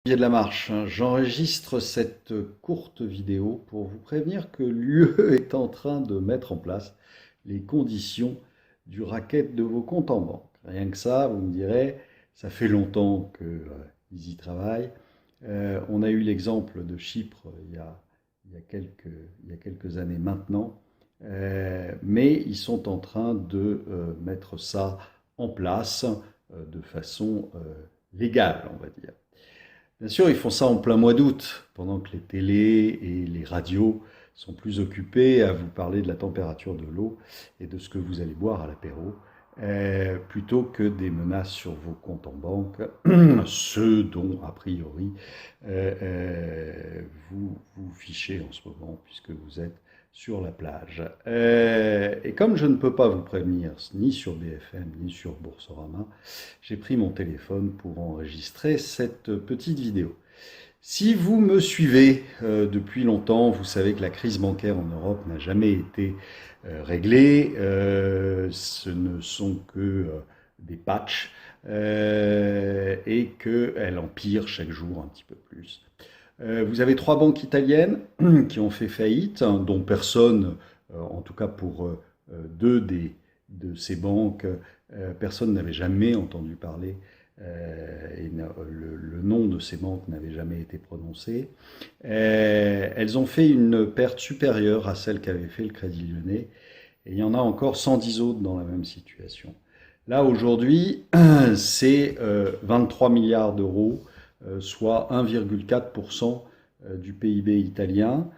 Pied de la marche, hein. J'enregistre cette courte vidéo pour vous prévenir que l'UE est en train de mettre en place les conditions du racket de vos comptes en banque. Rien que ça, vous me direz, ça fait longtemps qu'ils y travaillent. On a eu l'exemple de Chypre il y a quelques années maintenant, mais ils sont en train de mettre ça en place de façon légale, on va dire. Bien sûr, ils font ça en plein mois d'août, pendant que les télés et les radios sont plus occupés à vous parler de la température de l'eau et de ce que vous allez boire à l'apéro, plutôt que des menaces sur vos comptes en banque, ceux dont, a priori, vous vous fichez en ce moment, puisque vous êtes sur la plage. Et comme je ne peux pas vous prévenir, ni sur BFM, ni sur Boursorama, j'ai pris mon téléphone pour enregistrer cette petite vidéo. Si vous me suivez depuis longtemps, vous savez que la crise bancaire en Europe n'a jamais été réglée. Ce ne sont que des patchs et qu'elle empire chaque jour un petit peu plus. Vous avez trois banques italiennes qui ont fait faillite, hein, dont personne, en tout cas pour deux de ces banques, personne n'avait jamais entendu parler et le nom de ces banques n'avait jamais été prononcé. Elles ont fait une perte supérieure à celle qu'avait fait le Crédit Lyonnais, et il y en a encore 110 autres dans la même situation. Là, aujourd'hui, c'est 23 milliards d'euros, soit 1,4% du PIB italien.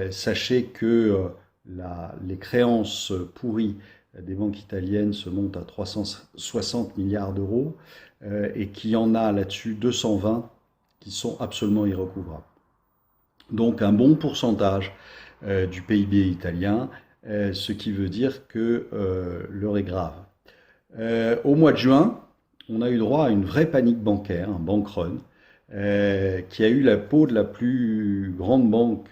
Sachez que les créances pourries des banques italiennes se montent à 360 milliards d'euros et qu'il y en a là-dessus 220 qui sont absolument irrecouvrables. Donc un bon pourcentage du PIB italien, ce qui veut dire que l'heure est grave. Au mois de juin, on a eu droit à une vraie panique bancaire, un bank run, qui a eu la peau de la plus grande banque,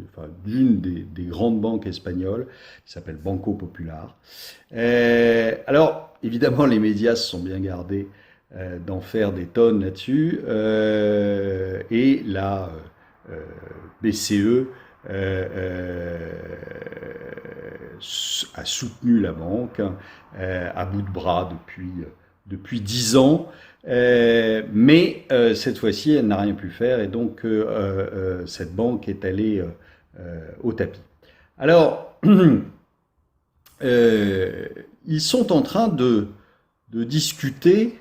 enfin d'une des grandes banques espagnoles, qui s'appelle Banco Popular. Alors, évidemment, les médias se sont bien gardés d'en faire des tonnes là-dessus, et la BCE a soutenu la banque à bout de bras depuis 10 ans. Mais cette fois-ci, elle n'a rien pu faire et donc cette banque est allée au tapis. Alors, ils sont en train de discuter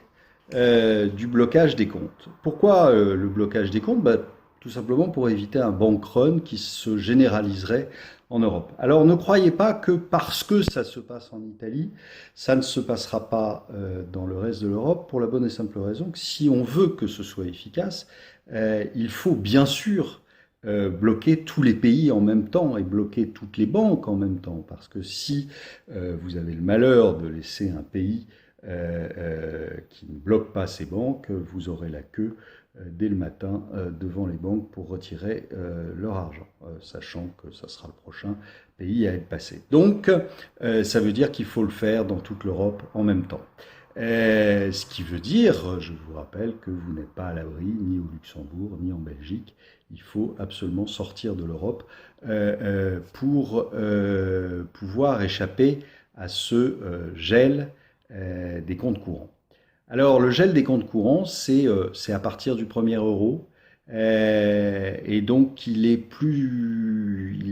du blocage des comptes. Pourquoi le blocage des comptes? Tout simplement pour éviter un bank run qui se généraliserait en Europe. Alors ne croyez pas que parce que ça se passe en Italie, ça ne se passera pas dans le reste de l'Europe, pour la bonne et simple raison que si on veut que ce soit efficace, il faut bien sûr bloquer tous les pays en même temps et bloquer toutes les banques en même temps. Parce que si vous avez le malheur de laisser un pays qui ne bloque pas ses banques, vous aurez la queue dès le matin devant les banques pour retirer leur argent, sachant que ça sera le prochain pays à être passé. Donc, ça veut dire qu'il faut le faire dans toute l'Europe en même temps. Ce qui veut dire, je vous rappelle, que vous n'êtes pas à l'abri ni au Luxembourg ni en Belgique. Il faut absolument sortir de l'Europe pour pouvoir échapper à ce gel des comptes courants. Alors, le gel des comptes courants, c'est à partir du 1er euro. Et donc, il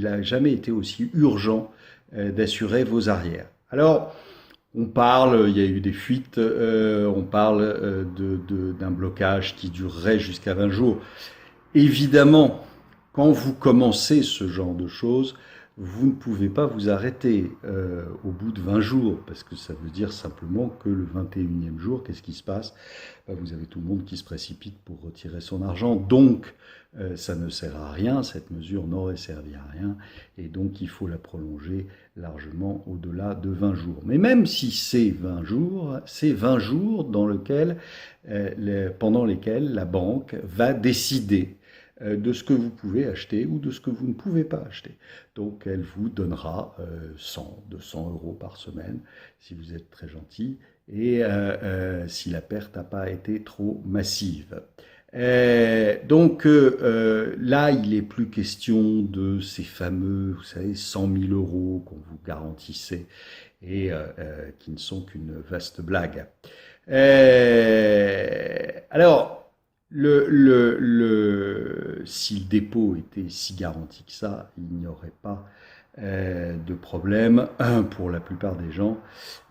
n'a jamais été aussi urgent d'assurer vos arrières. Alors, il y a eu des fuites, on parle d'un blocage qui durerait jusqu'à 20 jours. Évidemment, quand vous commencez ce genre de choses, vous ne pouvez pas vous arrêter au bout de 20 jours, parce que ça veut dire simplement que le 21e jour, qu'est-ce qui se passe? Vous avez tout le monde qui se précipite pour retirer son argent, donc ça ne sert à rien, cette mesure n'aurait servi à rien, et donc il faut la prolonger largement au-delà de 20 jours. Mais même si c'est 20 jours pendant lesquels la banque va décider de ce que vous pouvez acheter ou de ce que vous ne pouvez pas acheter. Donc elle vous donnera 100, 200 euros par semaine si vous êtes très gentil et si la perte n'a pas été trop massive. Donc là, il n'est plus question de ces fameux, vous savez, 100 000 euros qu'on vous garantissait et qui ne sont qu'une vaste blague. Alors, si le dépôt était si garanti que ça, il n'y aurait pas de problème pour la plupart des gens.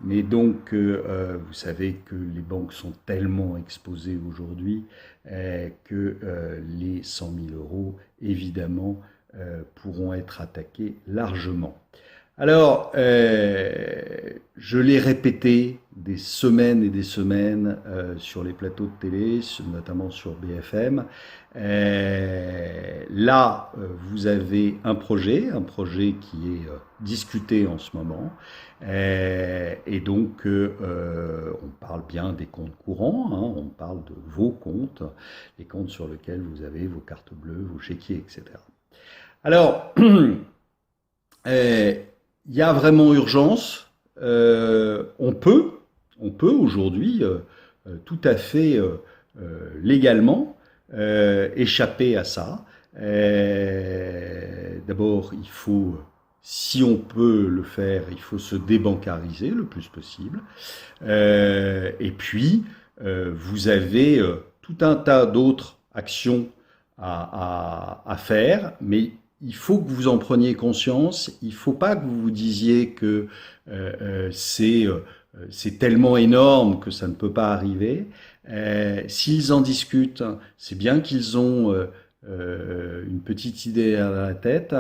Mais donc, vous savez que les banques sont tellement exposées aujourd'hui que les 100 000 euros, évidemment, pourront être attaqués largement. Alors, je l'ai répété des semaines et des semaines sur les plateaux de télé, notamment sur BFM. Là, vous avez un projet qui est discuté en ce moment. Et donc, on parle bien des comptes courants, hein, on parle de vos comptes, les comptes sur lesquels vous avez vos cartes bleues, vos chéquiers, etc. Alors, il y a vraiment urgence. On peut aujourd'hui tout à fait légalement échapper à ça. D'abord, il faut, si on peut le faire, il faut se débancariser le plus possible. Et puis, vous avez tout un tas d'autres actions à faire, mais il faut que vous en preniez conscience. Il ne faut pas que vous vous disiez que c'est tellement énorme que ça ne peut pas arriver. S'ils en discutent, c'est bien qu'ils ont une petite idée à la tête.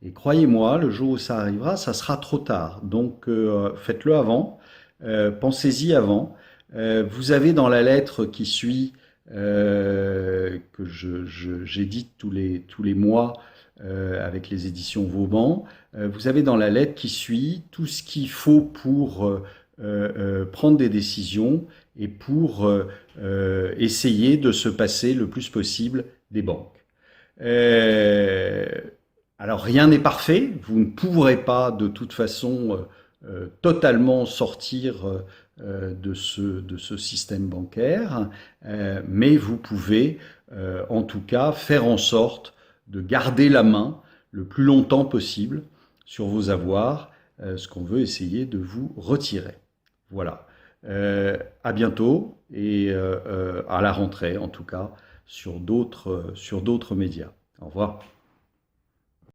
Et croyez-moi, le jour où ça arrivera, ça sera trop tard. Donc faites-le avant, pensez-y avant. Vous avez dans la lettre qui suit, que j'édite tous les mois, avec les éditions Vauban, vous avez dans la lettre qui suit tout ce qu'il faut pour prendre des décisions et pour essayer de se passer le plus possible des banques. Alors rien n'est parfait, vous ne pourrez pas de toute façon totalement sortir de ce système bancaire, mais vous pouvez en tout cas faire en sorte de garder la main le plus longtemps possible sur vos avoirs, ce qu'on veut essayer de vous retirer. Voilà. À bientôt et à la rentrée en tout cas sur d'autres médias. Au revoir.